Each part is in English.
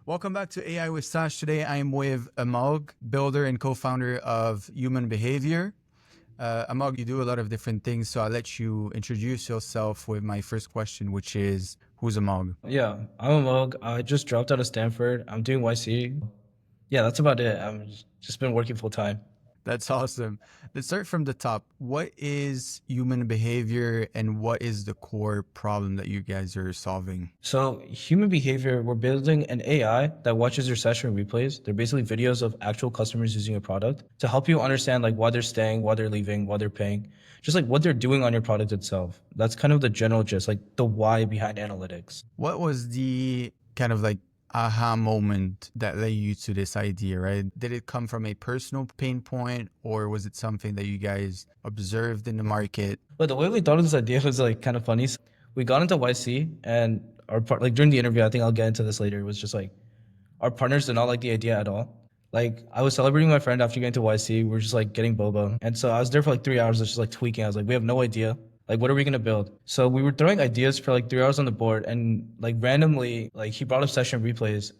Welcome back to AI with Sash. Today I am with Amogh, builder and co-founder of Human Behavior. Amogh, you do a lot of different things, so I'll let you introduce yourself with my first question, which is, who's Amogh? Yeah, I'm Amogh. I just dropped out of Stanford. I'm doing YC. Yeah, that's about it. I'm just been working full time. That's awesome. Let's start from the top. What is human behavior and what is the core problem that you guys are solving? So, human behavior, we're building an AI that watches your session replays. They're basically videos of actual customers using your product to help you understand like why they're staying, why they're leaving, why they're paying, just like what they're doing on your product itself. That's kind of the general gist, like the why behind analytics. What was the kind of like aha moment that led you to this idea, right? Did it come from a personal pain point or was it something that you guys observed in the market? But the way we thought of this idea was like kind of funny. So we got into YC and our part like during the interview, I think I'll get into this later. It was just like our partners did not like the idea at all. Like I was celebrating my friend after getting to YC. We were just like getting boba. And so I was there for like 3 hours, just like tweaking. I was like, we have no idea. Like, what are we gonna build? So we were throwing ideas for like 3 hours on the board and like randomly, like he brought up session replays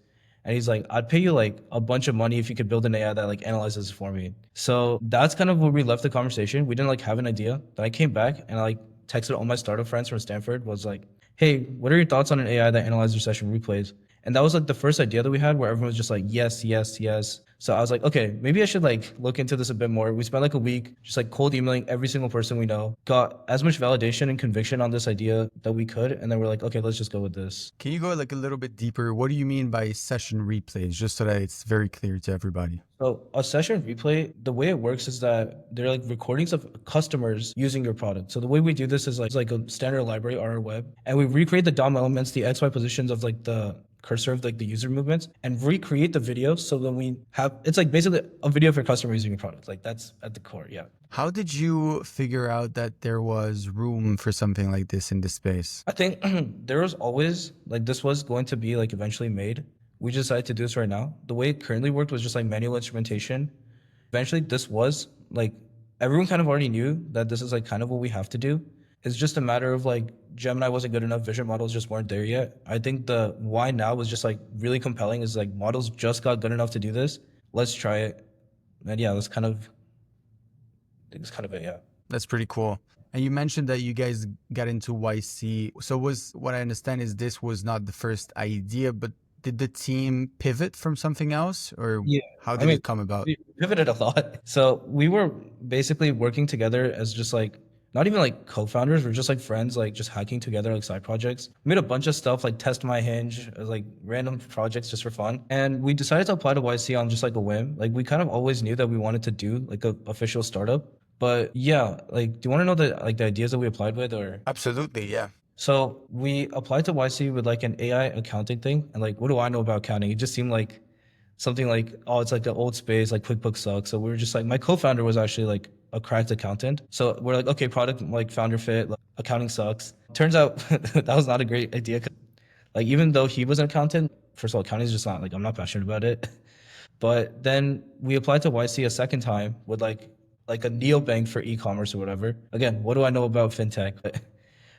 and he's like, I'd pay you like a bunch of money if you could build an AI that like analyzes for me. So that's kind of where we left the conversation. We didn't like have an idea. Then I came back and I like texted all my startup friends from Stanford, was like, hey, what are your thoughts on an AI that analyzes your session replays? And that was like the first idea that we had where everyone was just like, yes, yes, yes. So I was like, okay, maybe I should like look into this a bit more. We spent like a week just like cold emailing every single person we know, got as much validation and conviction on this idea that we could. And then we're like, okay, let's just go with this. Can you go like a little bit deeper? What do you mean by session replays, just so that it's very clear to everybody? So a session replay, the way it works is that they're like recordings of customers using your product. So the way we do this is like a standard library on our web, and we recreate the DOM elements, the XY positions of like the cursor of like the user movements, and recreate the video. So then we have it's like basically a video for customer using your product. Like that's at the core. Yeah. How did you figure out that there was room for something like this in this space? I think there was always like this was going to be like eventually made. We just decided to do this right now. The way it currently worked was just like manual instrumentation. Eventually, this was like everyone kind of already knew that this is like kind of what we have to do. It's just a matter of like Gemini wasn't good enough, vision models just weren't there yet. I think the why now was just like really compelling. Is like models just got good enough to do this. Let's try it. And yeah, that's kind of it. Yeah. That's pretty cool. And you mentioned that you guys got into YC. So was what I understand is this was not the first idea, but did the team pivot from something else or Yeah, how I did mean, it come about? we pivoted a lot. So we were basically working together as just like not even like co-founders, we're just like friends, like just hacking together like side projects. We made a bunch of stuff like Test My Hinge, like random projects just for fun. And we decided to apply to YC on just like a whim. Like we kind of always knew that we wanted to do like a official startup. But yeah, like do you want to know the ideas that we applied with or Absolutely, yeah. so we applied to YC with like an AI accounting thing, and like, what do I know about accounting? It just seemed like something like, oh, it's like an old space, like QuickBooks sucks. So we were just like, my co-founder was actually like a cracked accountant. So we're like, okay, product like founder fit, like, accounting sucks. Turns out that was not a great idea. Like even though he was an accountant, first of all, accounting is just not like I'm not passionate about it. But then we applied to YC a second time with like a neobank for e-commerce or whatever. Again, what do I know about fintech?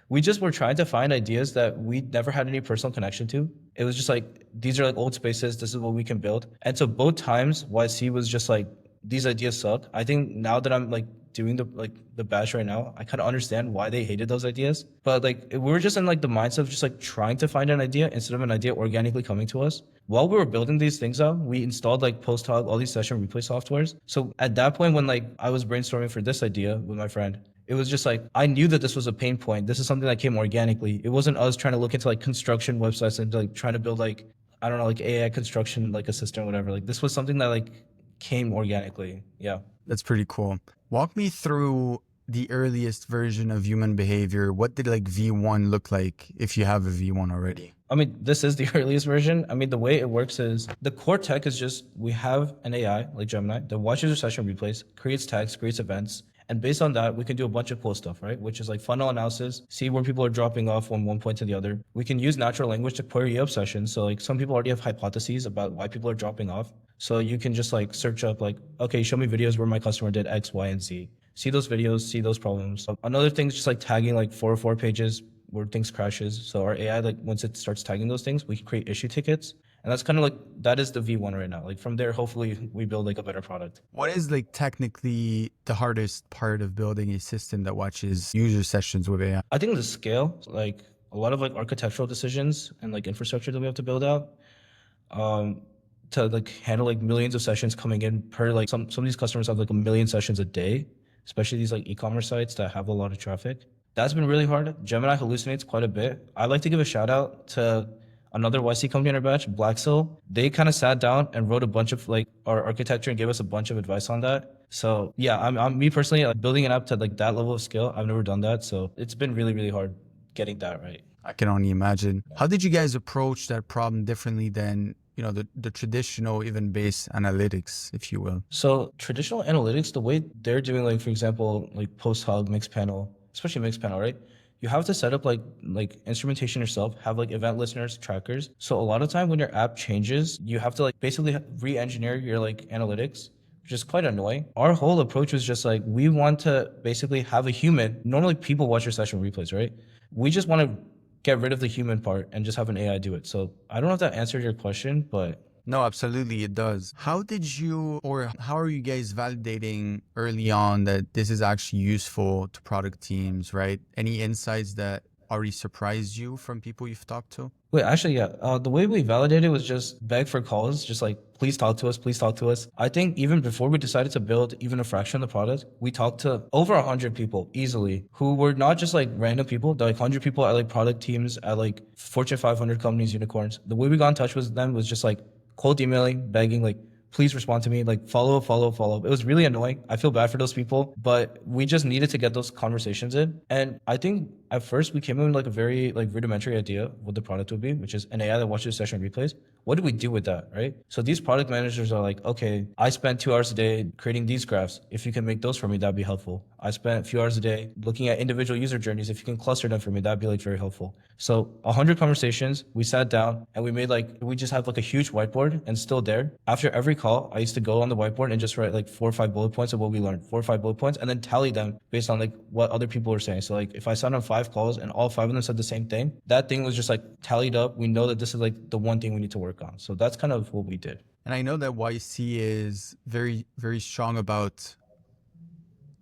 We just were trying to find ideas that we never had any personal connection to. It was just like these are like old spaces. This is what we can build. And so both times YC was just like these ideas suck. I think now that I'm like doing the batch right now, I kind of understand why they hated those ideas. But like we were just in like the mindset of just like trying to find an idea instead of an idea organically coming to us. While we were building these things out, we installed like Post-Hog, all these session replay softwares. So at that point, when like I was brainstorming for this idea with my friend, it was just like I knew that this was a pain point. This is something that came organically. It wasn't us trying to look into like construction websites and like trying to build like I don't know like AI construction like assistant or whatever. Like this was something that like came organically. Yeah. That's pretty cool. Walk me through the earliest version of human behavior. What did like V1 look like if you have a V1 already? I mean, this is the earliest version. I mean, the way it works is the core tech is just we have an AI like Gemini that watches your session replays, creates tags, creates events, and based on that, we can do a bunch of cool stuff, right? Which is like funnel analysis, see where people are dropping off from one point to the other. We can use natural language to query up sessions. So like some people already have hypotheses about why people are dropping off. So you can just like search up like, okay, show me videos where my customer did X, Y, and Z. See those videos, see those problems. Another thing is just like tagging like 404 pages where things crashes. So our AI, like once it starts tagging those things, we can create issue tickets. And that's kind of like, that is the V1 right now. Like from there, hopefully we build like a better product. What is like technically the hardest part of building a system that watches user sessions with AI? I think the scale, like a lot of like architectural decisions and like infrastructure that we have to build out, um, to like handle like millions of sessions coming in per, like some of these customers have like a million sessions a day, especially these like e-commerce sites that have a lot of traffic. That's been really hard. Gemini hallucinates quite a bit. I like to give a shout out to another YC company in our batch, Blacksill. They kind of sat down and wrote a bunch of like our architecture and gave us a bunch of advice on that. So yeah, I'm me personally, like building it up to like that level of scale. I've never done that, so it's been really really hard getting that right. I can only imagine. How did you guys approach that problem differently than, the traditional event-based analytics, if you will? So traditional analytics, the way they're doing, like for example, like post hog, mixed panel, especially mixed panel, right? You have to set up like instrumentation yourself, have like event listeners, trackers. So a lot of time when your app changes, you have to like basically re-engineer your like analytics, which is quite annoying. Our whole approach was just like we want to basically have a human. Normally people watch your session replays, right? We just want to get rid of the human part and just have an AI do it. So I don't know if that answered your question, but No, absolutely, it does. How did you, or how are you guys validating early on that this is actually useful to product teams, right? Any insights that already surprised you from people you've talked to? wait, actually, yeah. The way we validated was just beg for calls, just like, please talk to us, please talk to us. I think even before we decided to build even a fraction of the product, we talked to over 100 people easily who were not just like random people, like 100 people at like product teams at like Fortune 500 companies, unicorns. The way we got in touch with them was just like cold emailing, begging, like, please respond to me, like follow up, follow up, follow up. It was really annoying. I feel bad for those people, but we just needed to get those conversations in. And I think at first we came in with like a very like rudimentary idea of what the product would be, which is an AI that watches session replays. What do we do with that, right? So these product managers are like, okay, I spent 2 hours a day creating these graphs. If you can make those for me, that'd be helpful. I spent a few hours a day looking at individual user journeys. If you can cluster them for me, that'd be like very helpful. So 100 conversations, we sat down and we made like, we just have like a huge whiteboard and still there. After every call, I used to go on the whiteboard and just write like 4 or 5 bullet points of what we learned, 4 or 5 bullet points, and then tally them based on like what other people were saying. So like if I sat on 5 calls and all 5 of them said the same thing, that thing was just like tallied up. We know that this is like the one thing we need to work on. So that's kind of what we did. And I know that YC is very, very strong about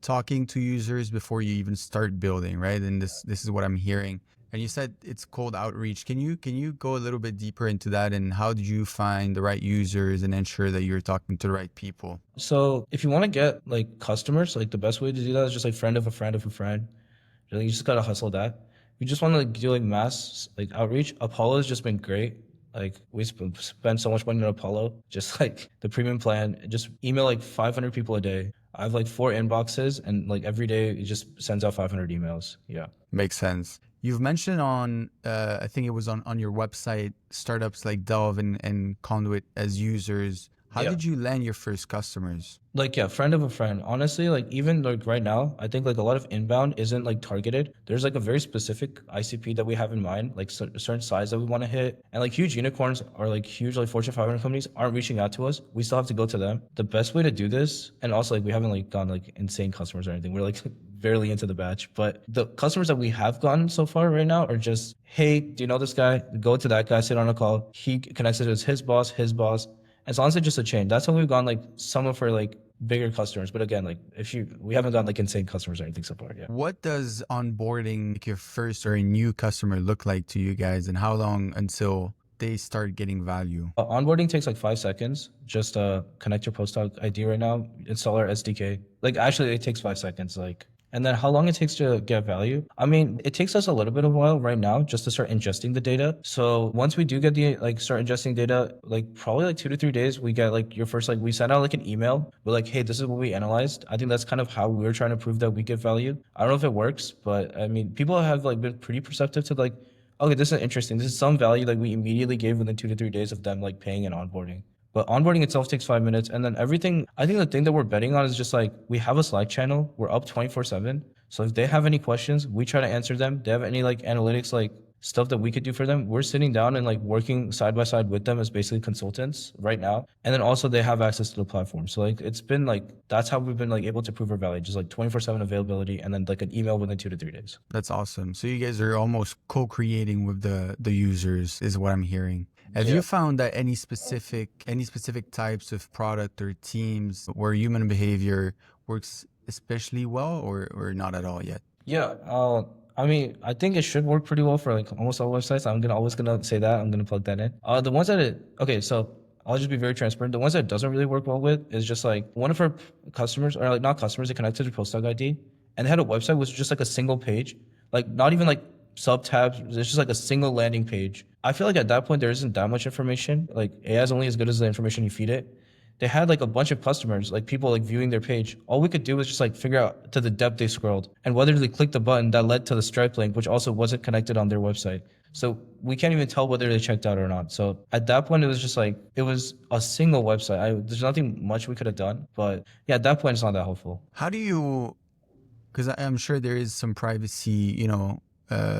talking to users before you even start building, right? And this is what I'm hearing. And you said it's cold outreach. Can you go a little bit deeper into that, and how did you find the right users and ensure that you're talking to the right people? So if you want to get like customers, like the best way to do that is just like friend of a friend of a friend. Like, you just gotta hustle that. We just want to like do like mass like outreach. Apollo has just been great. Like we spend so much money on Apollo, just like the premium plan. Just email like 500 people a day. I have like 4 inboxes, and like every day it just sends out 500 emails. Yeah. Makes sense. You've mentioned on, I think it was on your website, startups like Delve and Conduit as users. How Yeah. did you land your first customers? Like, yeah, friend of a friend. Honestly, like even like right now, I think like a lot of inbound isn't like targeted. There's like a very specific ICP that we have in mind, like a certain size that we want to hit. And like huge unicorns or like huge like Fortune 500 companies aren't reaching out to us. We still have to go to them. The best way to do this, and also like we haven't like gone like insane customers or anything. We're like barely into the batch, but the customers that we have gotten so far right now are just, hey, do you know this guy? Go to that guy, sit on a call. He connects it with his boss, his boss. It's honestly just a chain. That's how we've gone like some of our like bigger customers. But again, like we haven't gotten like insane customers or anything so far. Yeah. What does onboarding like your first or a new customer look like to you guys, and how long until they start getting value? Onboarding takes like 5 seconds. Just connect your postdoc ID right now, install our SDK. Like actually it takes 5 seconds. Like, and then how long it takes to get value? I mean, it takes us a little bit of a while right now just to start ingesting the data. So once we do get the like start ingesting data, like probably like 2 to 3 days, we get like your first, like we send out like an email. We're like, hey, this is what we analyzed. I think that's kind of how we're trying to prove that we get value. I don't know if it works, but I mean, people have like been pretty perceptive to like, okay, this is interesting. This is some value like we immediately gave within 2 to 3 days of them like paying and onboarding. But onboarding itself takes 5 minutes. And then everything, I think the thing that we're betting on is just like we have a Slack channel. We're up 24/7. So if they have any questions, we try to answer them. They have any like analytics, like stuff that we could do for them. We're sitting down and like working side by side with them as basically consultants right now. And then also they have access to the platform. So like it's been like, that's how we've been like able to prove our value, just like 24/7 availability and then like an email within 2 to 3 days. That's awesome. So you guys are almost co-creating with the users, is what I'm hearing. Have Yeah. you found that any specific types of product or teams where human behavior works especially well, or not at all yet? Yeah, I mean, I think it should work pretty well for like almost all websites. I'm gonna always gonna say that. I'm gonna plug that in. The ones that okay, so I'll just be very transparent. The ones that it doesn't really work well with is just like one of our customers, or like not customers, they connected to Postdoc ID, and they had a website which was just like a single page, like not even like sub tabs. It's just like a single landing page. I feel like at that point there isn't that much information. Like AI is only as good as the information you feed it. They had like a bunch of customers, like people like viewing their page. All we could do was just like figure out to the depth they scrolled and whether they clicked the button that led to the Stripe link, which also wasn't connected on their website. So we can't even tell whether they checked out or not. So at that point, it was just like it was a single website. There's nothing much we could have done, but yeah, at that point, it's not that helpful. How do you, because I'm sure there is some privacy,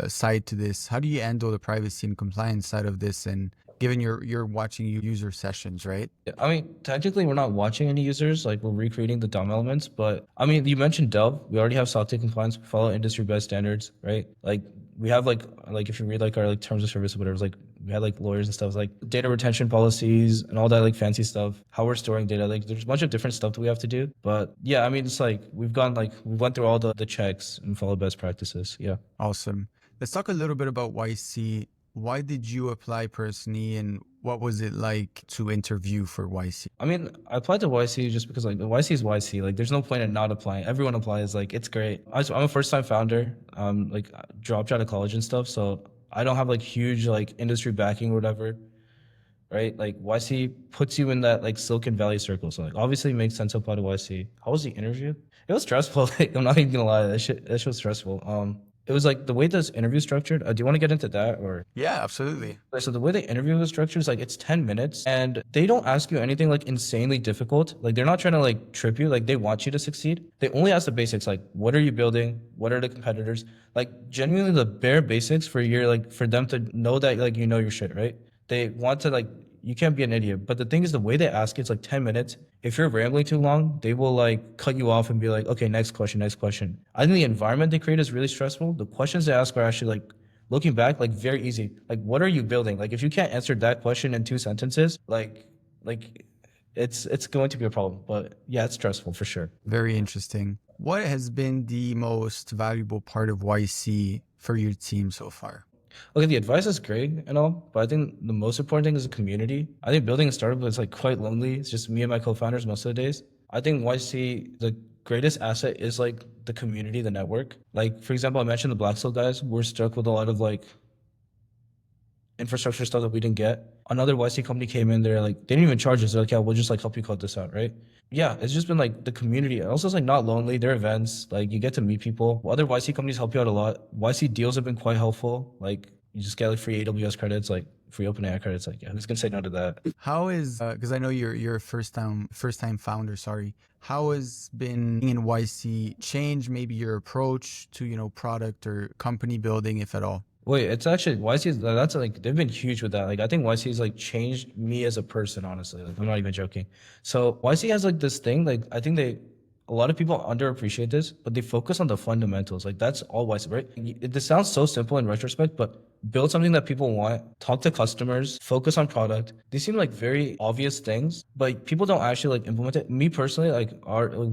side to this. How do you handle the privacy and compliance side of this? And given you're watching user sessions, right? Yeah, I mean, technically, we're not watching any users. Like, we're recreating the DOM elements. But I mean, you mentioned Delve. We already have SOC 2 compliance. We follow industry best standards, right? Like, we have like if you read like our like terms of service or whatever, it's like we had like lawyers and stuff like data retention policies and all that like fancy stuff. How we're storing data. Like, there's a bunch of different stuff that we have to do. But yeah, I mean, it's like we went through all the checks and follow best practices. Yeah. Awesome. Let's talk a little bit about YC. Why did you apply personally, and what was it like to interview for YC? I mean, I applied to YC just because like YC is YC. Like, there's no point in not applying. Everyone applies. Like, it's great. I'm a first time founder. Like dropped out of college and stuff, so I don't have like huge like industry backing or whatever. Right? Like YC puts you in that like Silicon Valley circle. So like obviously it makes sense to apply to YC. How was the interview? It was stressful. Like, I'm not even gonna lie. That shit was stressful. It was like the way this interview is structured. Do you want to get into that or? Yeah, absolutely. So the way the interview is structured is like it's 10 minutes and they don't ask you anything like insanely difficult. Like, they're not trying to like trip you. Like, they want you to succeed. They only ask the basics, like what are you building? What are the competitors? Like, genuinely the bare basics for them to know that like you know your shit, right? They want to like you can't be an idiot. But the thing is, the way they ask it's like 10 minutes. If you're rambling too long, they will like cut you off and be like, okay, next question, next question. I think the environment they create is really stressful. The questions they ask are actually like, looking back, like very easy. Like, what are you building? Like, if you can't answer that question in 2 sentences, like it's going to be a problem. But yeah, it's stressful for sure. Very interesting. What has been the most valuable part of YC for your team so far? Okay, the advice is great and all, but I think the most important thing is the community. I think building a startup is like quite lonely. It's just me and my co-founders most of the days. I think YC, the greatest asset is like the community, the network. Like, for example, I mentioned the Blackstone guys. We're stuck with a lot of like infrastructure stuff that we didn't get. Another YC company came in, they're like, they didn't even charge us. They're like, yeah, we'll just like help you code this out, right? Yeah, it's just been like the community. And also, it's like not lonely. There are events, like you get to meet people. Other YC companies help you out a lot. YC deals have been quite helpful. Like, you just get like free AWS credits, like free OpenAI credits. Like, yeah, who's gonna say no to that? How is because I know you're a first time founder. Sorry. How has been being in YC change maybe your approach to product or company building, if at all? Wait, it's actually YC. That's like they've been huge with that. Like, I think YC has like changed me as a person. Honestly, like I'm not even joking. So YC has like this thing. Like, I think a lot of people underappreciate this, but they focus on the fundamentals. Like, that's all YC, right? This sounds so simple in retrospect, but build something that people want, talk to customers, focus on product. These seem like very obvious things, but people don't actually like implement it. Me personally, like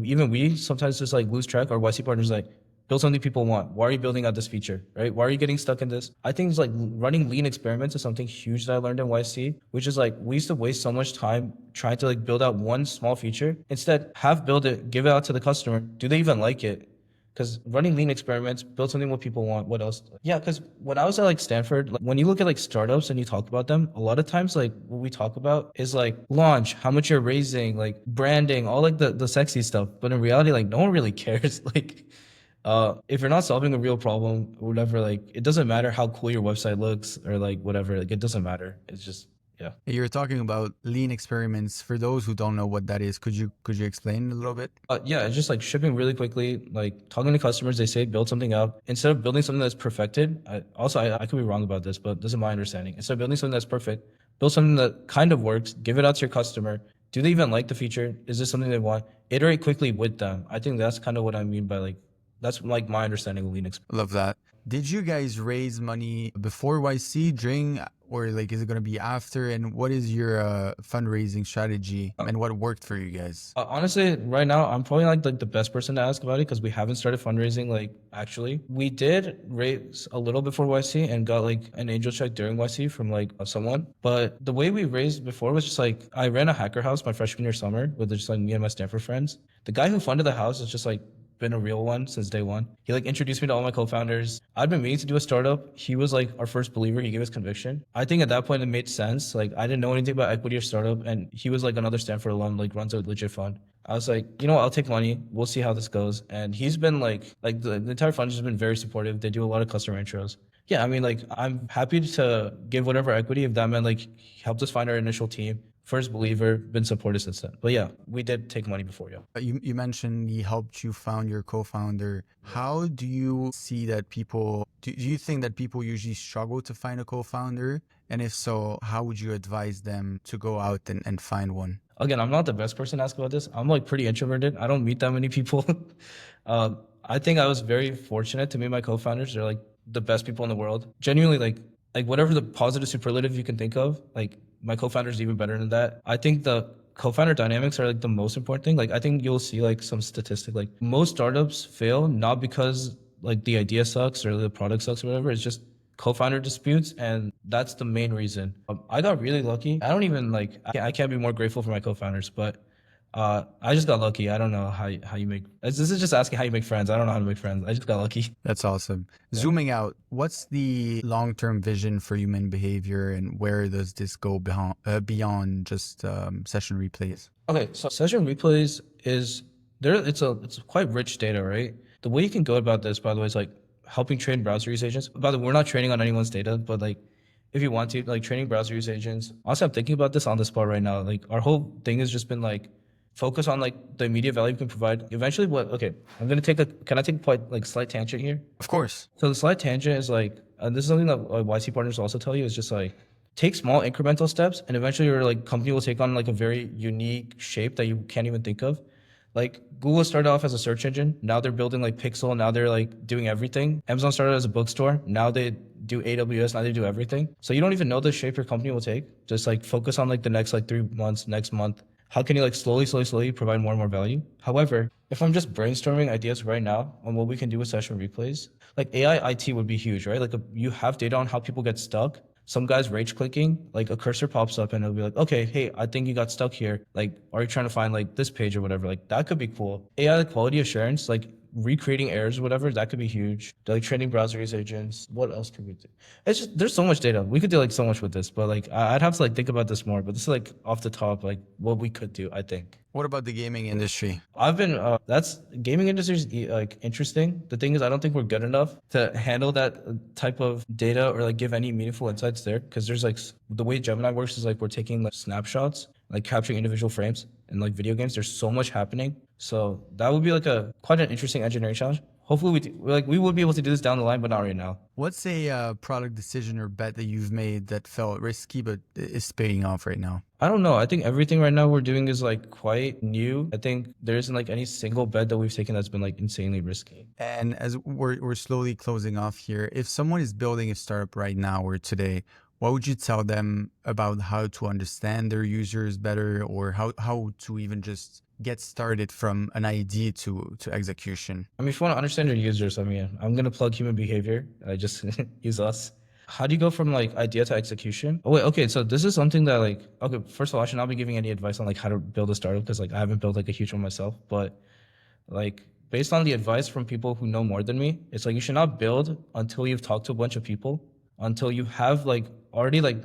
even we sometimes just like lose track. Our YC partners like build something people want. Why are you building out this feature, right? Why are you getting stuck in this? I think it's like running lean experiments is something huge that I learned in YC, which is like we used to waste so much time trying to like build out one small feature. Instead, build it, give it out to the customer. Do they even like it? Because running lean experiments, build something what people want. What else? Yeah, because when I was at like Stanford, like, when you look at like startups and you talk about them, a lot of times like what we talk about is like launch, how much you're raising, like branding, all like the sexy stuff. But in reality, like no one really cares. Like, if you're not solving a real problem or whatever, like it doesn't matter how cool your website looks or like whatever. Like, it doesn't matter. It's just yeah. You're talking about lean experiments. For those who don't know what that is, could you explain a little bit? Yeah, it's just like shipping really quickly, like talking to customers. They say build something out instead of building something that's perfected. I could be wrong about this, but this is my understanding. Instead of building something that's perfect, build something that kind of works. Give it out to your customer. Do they even like the feature? Is this something they want? Iterate quickly with them. I think that's kind of what I mean by like that's like my understanding of lean. Love that. Did you guys raise money before YC, during, or like is it going to be after? And what is your fundraising strategy and what worked for you guys? Honestly, right now I'm probably like the best person to ask about it because we haven't started fundraising. Like, actually, we did raise a little before YC and got like an angel check during YC from like someone. But the way we raised before was just like I ran a hacker house my freshman year summer with just like me and my Stanford friends. The guy who funded the house is just like been a real one since day one. He like introduced me to all my co-founders. I'd been meaning to do a startup. He was like our first believer. He gave us conviction. I think at that point it made sense. Like I didn't know anything about equity or startup, and he was like another Stanford alum, like runs a legit fund. I was like, you know what, I'll take money. We'll see how this goes. And he's been like the entire fund has been very supportive. They do a lot of customer intros. Yeah, I mean, like I'm happy to give whatever equity if that meant like he helped us find our initial team. First believer, been supported since then. But yeah, we did take money before, yeah. You mentioned he helped you found your co-founder. How do you see that people, do you think that people usually struggle to find a co-founder? And if so, how would you advise them to go out and find one? Again, I'm not the best person to ask about this. I'm like pretty introverted. I don't meet that many people. I think I was very fortunate to meet my co-founders. They're like the best people in the world. Genuinely, like whatever the positive superlative you can think of, like my co-founder is even better than that. I think the co-founder dynamics are like the most important thing. Like I think you'll see like some statistic, like most startups fail not because like the idea sucks or the product sucks or whatever. It's just co-founder disputes, and that's the main reason. I got really lucky. I don't even like. I can't be more grateful for my co-founders, but I just got lucky. I don't know how you make. This is just asking how you make friends. I don't know how to make friends. I just got lucky. That's awesome. Yeah. Zooming out, what's the long-term vision for human behavior, and where does this go beyond just session replays? Okay, so session replays is there. It's quite rich data, right? The way you can go about this, by the way, is like helping train browser use agents. By the way, we're not training on anyone's data, but like if you want to, like training browser use agents. Honestly, I'm thinking about this on the spot right now. Like our whole thing has just been like focus on like the immediate value we can provide. Eventually, okay, can I take a quite like slight tangent here? Of course. So the slight tangent is like, and this is something that YC partners also tell you, is just like, take small incremental steps and eventually your like company will take on like a very unique shape that you can't even think of. Like Google started off as a search engine. Now they're building like Pixel. Now they're like doing everything. Amazon started as a bookstore. Now they do AWS. Now they do everything. So you don't even know the shape your company will take. Just like focus on like the next like 3 months, next month. How can you like slowly provide more and more value? However, if I'm just brainstorming ideas right now on what we can do with session replays, like AI IT would be huge, right? Like you have data on how people get stuck. Some guy's rage clicking, like a cursor pops up and it'll be like, okay, hey, I think you got stuck here. Like, are you trying to find like this page or whatever? Like that could be cool. AI quality assurance, like recreating errors or whatever, that could be huge. Like training browser use agents. What else could we do? It's just, there's so much data. We could do like so much with this, but like I'd have to like think about this more, but this is like off the top, like what we could do, I think. What about the gaming industry? I've been, that's gaming industry is like interesting. The thing is, I don't think we're good enough to handle that type of data or like give any meaningful insights there. Cause there's like, the way Gemini works is like we're taking like snapshots, like capturing individual frames in like video games. There's so much happening. So that would be like quite an interesting engineering challenge. Hopefully we will be able to do this down the line, but not right now. What's a product decision or bet that you've made that felt risky but is paying off right now? I don't know. I think everything right now we're doing is like quite new. I think there isn't like any single bet that we've taken that's been like insanely risky. And as we're slowly closing off here, if someone is building a startup right now or today, what would you tell them about how to understand their users better, or how to even just get started from an idea to execution? I mean, if you want to understand your users, I mean, I'm going to plug human behavior. I just use us. How do you go from like idea to execution? Oh wait, okay. So this is something that like, okay, first of all, I should not be giving any advice on like how to build a startup because like I haven't built like a huge one myself. But like based on the advice from people who know more than me, it's like you should not build until you've talked to a bunch of people, until you have like already like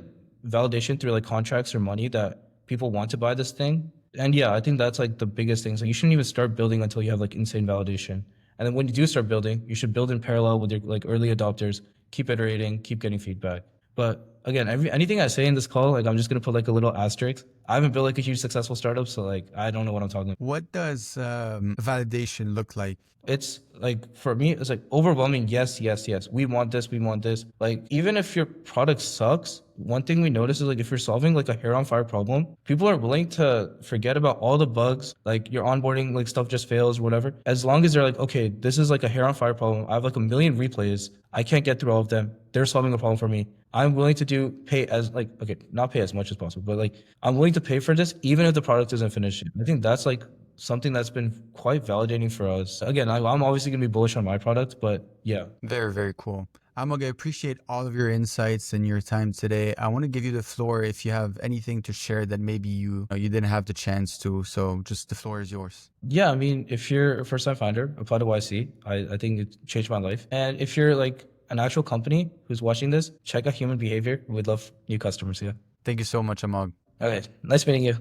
validation through like contracts or money that people want to buy this thing. And yeah, I think that's like the biggest thing. So you shouldn't even start building until you have like insane validation. And then when you do start building, you should build in parallel with your like early adopters, keep iterating, keep getting feedback. But again, anything I say in this call, like I'm just gonna put like a little asterisk. I haven't built like a huge successful startup, so like I don't know what I'm talking about. What does validation look like? It's like for me, it's like overwhelming. Yes, yes, yes. We want this. We want this. Like even if your product sucks, one thing we notice is like if you're solving like a hair on fire problem, people are willing to forget about all the bugs, like your onboarding like stuff just fails or whatever. As long as they're like, okay, this is like a hair on fire problem. I have like a million replays. I can't get through all of them. They're solving a problem for me. I'm willing to pay as like okay, not pay as much as possible, but like I'm willing to pay for this even if the product isn't finished. I think that's like something that's been quite validating for us. Again, I'm obviously going to be bullish on my product, but yeah. Very, very cool. Amogh, I appreciate all of your insights and your time today. I want to give you the floor if you have anything to share that maybe you didn't have the chance to. So just the floor is yours. Yeah, I mean, if you're a first-time founder, apply to YC. I think it changed my life. And if you're like an actual company who's watching this, check out human behavior. We'd love new customers. Yeah. Thank you so much, Amogh. Okay. Nice meeting you.